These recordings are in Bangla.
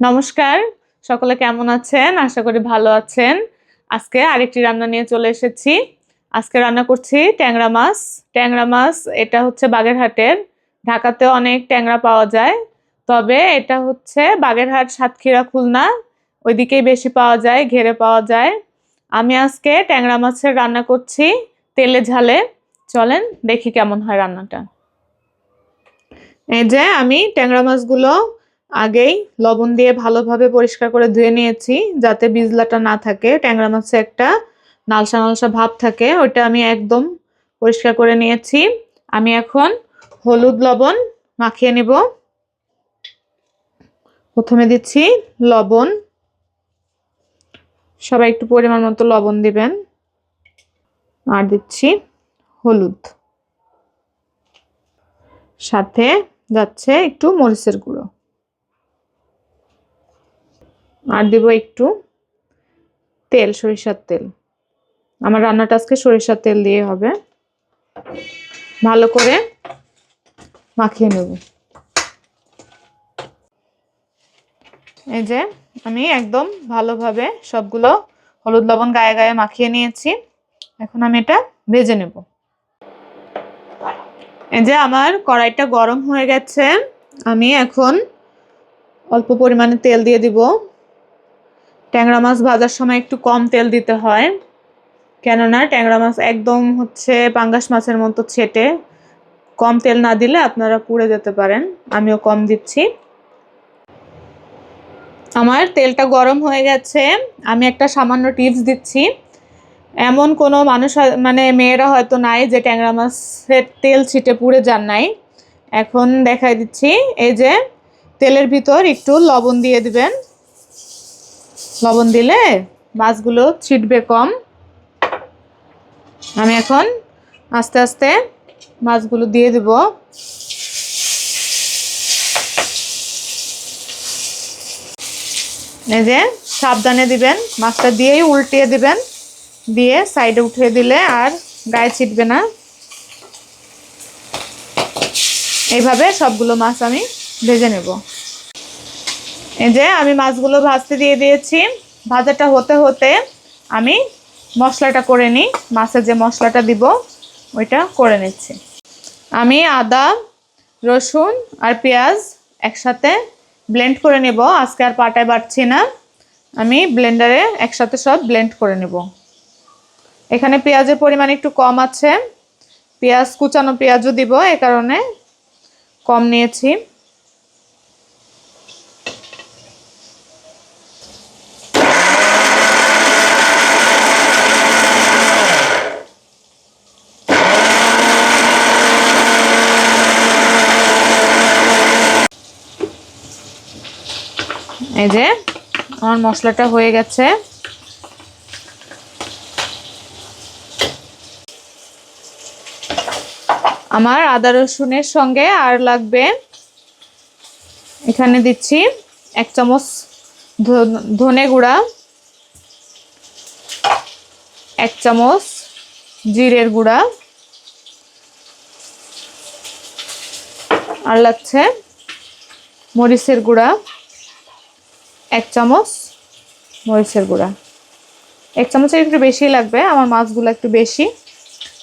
নমস্কার, সকলে কেমন আছেন? আশা করি ভালো আছেন। আজকে আরেকটি রান্না নিয়ে চলে এসেছি। আজকে রান্না করছি ট্যাংরা মাছ। ট্যাংরা মাছ এটা হচ্ছে বাগেরহাটের। ঢাকাতে অনেক ট্যাংরা পাওয়া যায়। তবে এটা হচ্ছে বাগেরহাট, সাতক্ষীরা, খুলনা ওইদিকেই বেশি পাওয়া যায়, ঘেরে পাওয়া যায়। আমি আজকে ট্যাংরা মাছের রান্না করছি তেলে ঝালে। চলেন দেখি কেমন হয় রান্নাটা। এই যে আমি ট্যাংরা মাছগুলো আগেই লবণ দিয়ে ভালোভাবে পরিষ্কার করে ধুয়ে নিয়েছি, যাতে বিজলাটা না থাকে। ট্যাংরা মাছে একটা নালসা নালসা ভাব থাকে, ওইটা আমি একদম পরিষ্কার করে নিয়েছি। আমি এখন হলুদ লবণ মাখিয়ে নিব। প্রথমে দিচ্ছি লবণ, সবাই একটু পরিমাণ মতো লবণ দিবেন। আর দিচ্ছি হলুদ, সাথে যাচ্ছে একটু মরিচের গুঁড়ো। আর দিব একটু তেল, সরিষার তেল। আমার রান্নাটা আজকে সরিষার তেল দিয়ে হবে। ভালো করে মাখিয়ে নেব। এই যে আমি একদম ভালোভাবে সবগুলো হলুদ লবণ গায়ে গায়ে মাখিয়ে নিয়েছি। এখন আমি এটা ভেজে নেব। এই যে আমার কড়াইটা গরম হয়ে গেছে। আমি এখন অল্প পরিমাণে তেল দিয়ে দিব। ট্যাংরা মাছ ভাজার সময় একটু কম তেল দিতে হয়, কেননা ট্যাংরা মাছ একদম হচ্ছে পাঙ্গাস মাছের মতো ছেটে। কম তেল না দিলে আপনারা পুড়ে যেতে পারেন। আমিও কম দিচ্ছি। আমার তেলটা গরম হয়ে গেছে। আমি একটা সামান্য টিপস দিচ্ছি। এমন কোনো মানুষ মানে মেয়েরা হয়তো নাই যে ট্যাংরা মাছের তেল ছিটে পুড়ে যান নাই। এখন দেখাই দিচ্ছি। এই যে তেলের ভিতর একটু লবণ দিয়ে দিবেন। লবণ দিলে মাছগুলো ছিটবে কম। আমি এখন আস্তে আস্তে মাছগুলো দিয়ে দিব। এই যে সাবধানে দিবেন, মাছটা দিয়েই উল্টিয়ে দিবেন, দিয়ে সাইডে উঠিয়ে দিলে আর গায়ে ছিটবে না। এইভাবে সবগুলো মাছ আমি ভেজে নেব। এই যে আমি মাছগুলো ভাজতে দিয়ে দিয়েছি। ভাজাটা হতে হতে আমি মশলাটা করে নিই। মাছের যে মশলাটা দিব ওইটা করে নিচ্ছি। আমি আদা, রসুন আর পেঁয়াজ একসাথে ব্লেন্ড করে নেব। আজকে আর পাটায় বাটছি না, আমি ব্লেন্ডারে একসাথে সব ব্লেন্ড করে নেব। এখানে পেঁয়াজের পরিমাণ একটু কম আছে, পেঁয়াজ কুচানো পেঁয়াজও দিব, এই কারণে কম নিয়েছি। এই যে আমার মশলাটা হয়ে গেছে। আমার আদা রসুনের সঙ্গে আর লাগবে, এখানে দিচ্ছি 1 চামচ ধনে গুঁড়া, 1 চামচ জিরের গুঁড়া, আর লাগছে মরিচের গুঁড়া, 1 চামচ মরিচের গুঁড়া। 1 চামচের একটু বেশি লাগবে, আমার মাছগুলো একটু বেশি,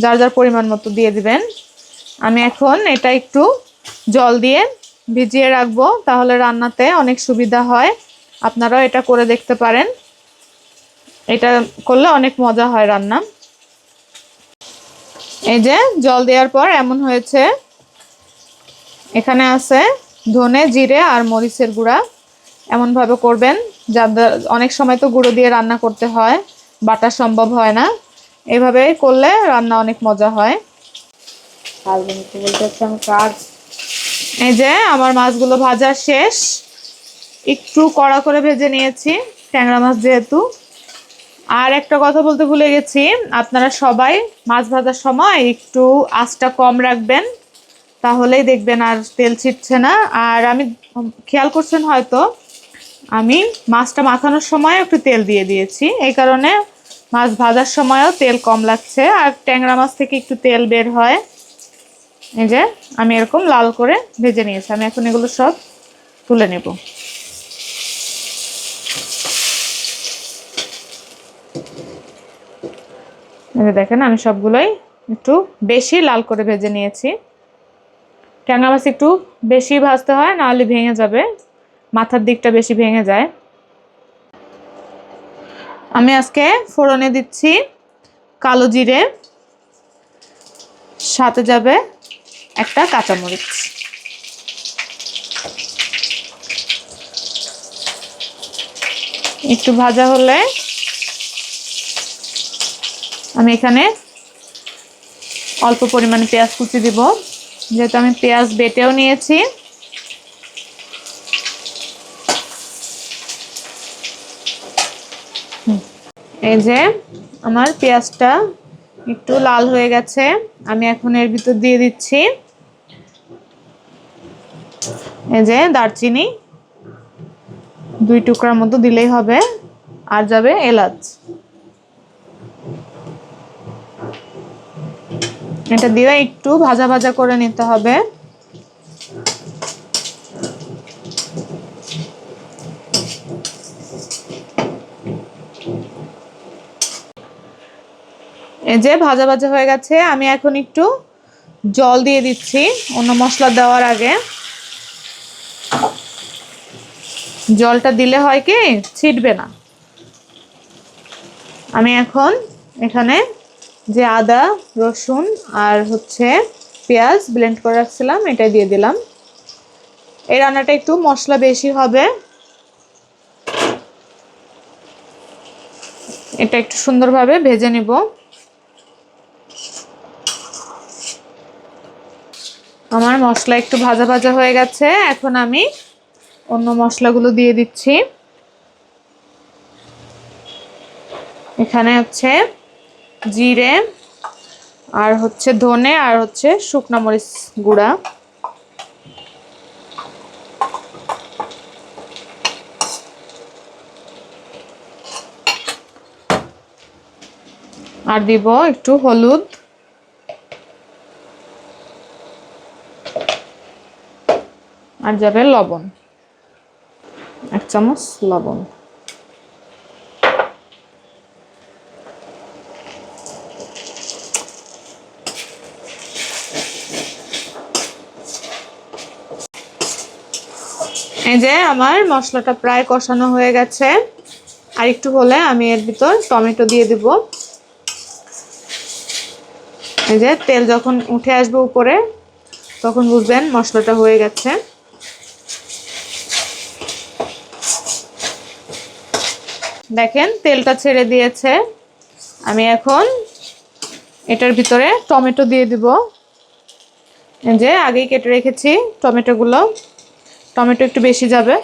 যার যার পরিমাণ মতো দিয়ে দিবেন। আমি এখন এটা একটু জল দিয়ে ভিজিয়ে রাখবো, তাহলে রান্নাতে অনেক সুবিধা হয়। আপনারাও এটা করে দেখতে পারেন, এটা করলে অনেক মজা হয় রান্না। এই যে জল দেওয়ার পর এমন হয়েছে। এখানে আছে ধনে, জিরে আর মরিচের গুঁড়া। এমনভাবে করবেন, যাদের অনেক সময় তো গুঁড়ো দিয়ে রান্না করতে হয়, বাটা সম্ভব হয় না। এভাবে করলে রান্না অনেক মজা হয়। এই যে আমার মাছগুলো ভাজা শেষ। একটু কড়া করে ভেজে নিয়েছি ট্যাংরা মাছ যেহেতু। আর একটা কথা বলতে ভুলে গেছি, আপনারা সবাই মাছ ভাজার সময় একটু আঁচটা কম রাখবেন, তাহলেই দেখবেন আর তেল ছিটছে না। আর আমি খেয়াল করছেন হয়তো, আমি মাছটা মাখানোর সময় একটু তেল দিয়ে দিয়েছি, এই কারণে মাছ ভাজার সময়ও তেল কম লাগছে। আর ট্যাংরা মাছ থেকে একটু তেল বের হয়। এই যে আমি এরকম লাল করে ভেজে নিয়েছি। আমি এখন এগুলো সব তুলে নেব। এই যে দেখেন আমি সবগুলোই একটু বেশি লাল করে ভেজে নিয়েছি। ট্যাংরা মাছ একটু বেশি ভাজতে হয়, নাহলে ভেঙে যাবে, মাথার দিকটা বেশি ভেঙে যায়। আমি আজকে ফোড়নে দিচ্ছি কালো জিরে, সাথে যাবে একটা কাঁচামরিচ। একটু ভাজা হলে আমি এখানে অল্প পরিমাণে পেঁয়াজ কুচি দিব, যেহেতু আমি পেঁয়াজ বেটেও নিয়েছি। এই যে আমার পেঁয়াজটা একটু লাল হয়ে গেছে, আমি এখন এর ভিতর দিয়ে দিচ্ছি এই যে দারচিনি, 2 টুকরার মতো দিলেই হবে, আর যাবে এলাচ। এটা দিয়ে একটু ভাজা ভাজা করে নিতে হবে। এই যে ভাজা ভাজা হয়ে গেছে, আমি এখন একটু জল দিয়ে দিচ্ছি অন্য মশলা দেওয়ার আগে। জলটা দিলে হয় কি ছিটবে না। আমি এখন এখানে যে আদা রসুন আর হচ্ছে পেঁয়াজ ব্লেন্ড করে রাখছিলাম এটাই দিয়ে দিলাম। এই রান্নাটা একটু মশলা বেশি হবে, এটা একটু সুন্দরভাবে ভেজে নিব। আমার মশলা একটু ভাজা ভাজা হয়ে গেছে, এখন আমি অন্য মশলাগুলো দিয়ে দিচ্ছি। এখানে হচ্ছে জিরে আর হচ্ছে ধনে আর হচ্ছে শুকনো মরিচ গুঁড়া। আর দিব একটু হলুদ, আর যাবে লবণ, 1 চামচ লবণ। এই যে আমার মশলাটা প্রায় কষানো হয়ে গেছে, আর একটু হলে আমি এর ভিতর টমেটো দিয়ে দিব। এই যে তেল যখন উঠে আসবে উপরে, তখন বুঝবেন মশলাটা হয়ে গেছে। দেখেন তেলটা ছেড়ে দিয়েছে। আমি এখন এটার ভিতরে টমেটো দিয়ে দিব। এই যে আগেই কেটে রেখেছি টমেটোগুলো, টমেটো একটু বেশি যাবে।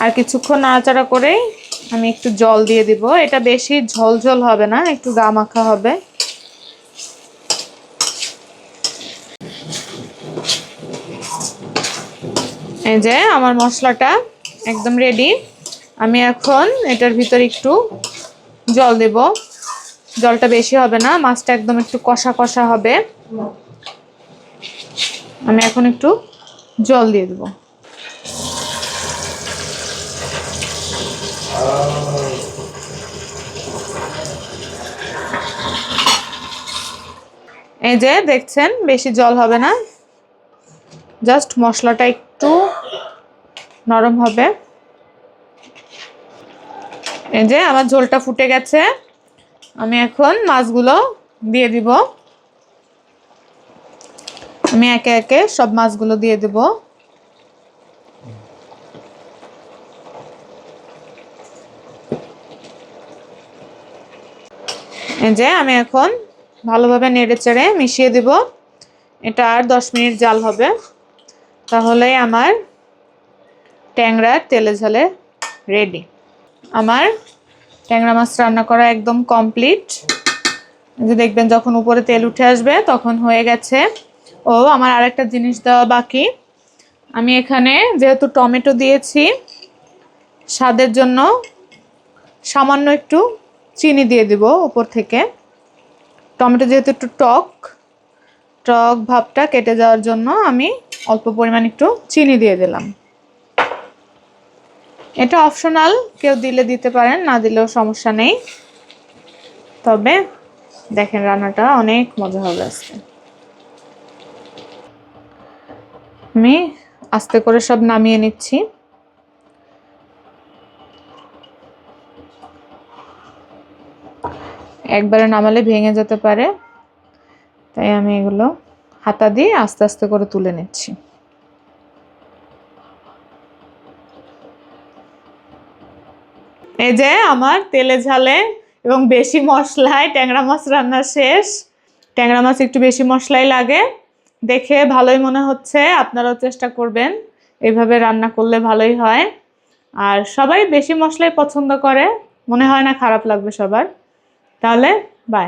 আর কিছুক্ষণ নাড়াচাড়া করে আমি একটু জল দিয়ে দিব। এটা বেশি ঝোল ঝোল হবে না, একটু গা মাখা হবে। এই যে আমার মশলাটা একদম রেডি। আমি এখন এটার ভিতর একটু জল দেব, জলটা বেশি হবে না, মাছটা একদম একটু কষা কষা হবে। আমি এখন একটু জল দিয়ে দেব। এই যে দেখছেন বেশি জল হবে না, জাস্ট মশলাটা একটু নরম হবে। এই যে আমার ঝোলটা ফুটে গেছে, আমি এখন মাছগুলো দিয়ে দিব। আমি একে একে সব মাছগুলো দিয়ে দেব। এই যে আমি এখন ভালোভাবে নেড়েচেড়ে মিশিয়ে দিব। এটা আর 10 মিনিট জাল হবে, তাহলেই আমার ট্যাংরার তেলে ঝালে রেডি। আমার ট্যাংরা মাছ রান্না করা একদম কমপ্লিট। যে দেখবেন যখন উপরে তেল উঠে আসবে তখন হয়ে গেছে। ও আমার আরেকটা জিনিস দেওয়া বাকি, আমি এখানে যেহেতু টমেটো দিয়েছি, স্বাদের জন্য সামান্য একটু চিনি দিয়ে দিব উপর থেকে। টমেটো যেহেতু একটু টক, টক ভাবটা কেটে যাওয়ার জন্য আমি অল্প পরিমাণ একটু চিনি দিয়ে দিলাম। এটা অপশনাল, কেউ দিলে দিতে পারেন, না দিলেও সমস্যা নেই। তবে দেখেন রান্নাটা অনেক মজা হবে আজকে। আমি আস্তে করে সব নামিয়ে নিচ্ছি। একবারে নামালে ভেঙে যেতে পারে, তাই আমি এগুলো হাতা দিয়ে আস্তে আস্তে করে তুলে নিচ্ছি। এই যে আমার তেলে ঝালে এবং বেশি মশলায় ট্যাংরা মাছ রান্না শেষ। ট্যাংরা মাছ একটু বেশি মশলাই লাগে, দেখে ভালোই মনে হচ্ছে। আপনারাও চেষ্টা করবেন, এইভাবে রান্না করলে ভালোই হয়। আর সবাই বেশি মশলাই পছন্দ করে, মনে হয় না খারাপ লাগবে সবার। তাহলে বাই।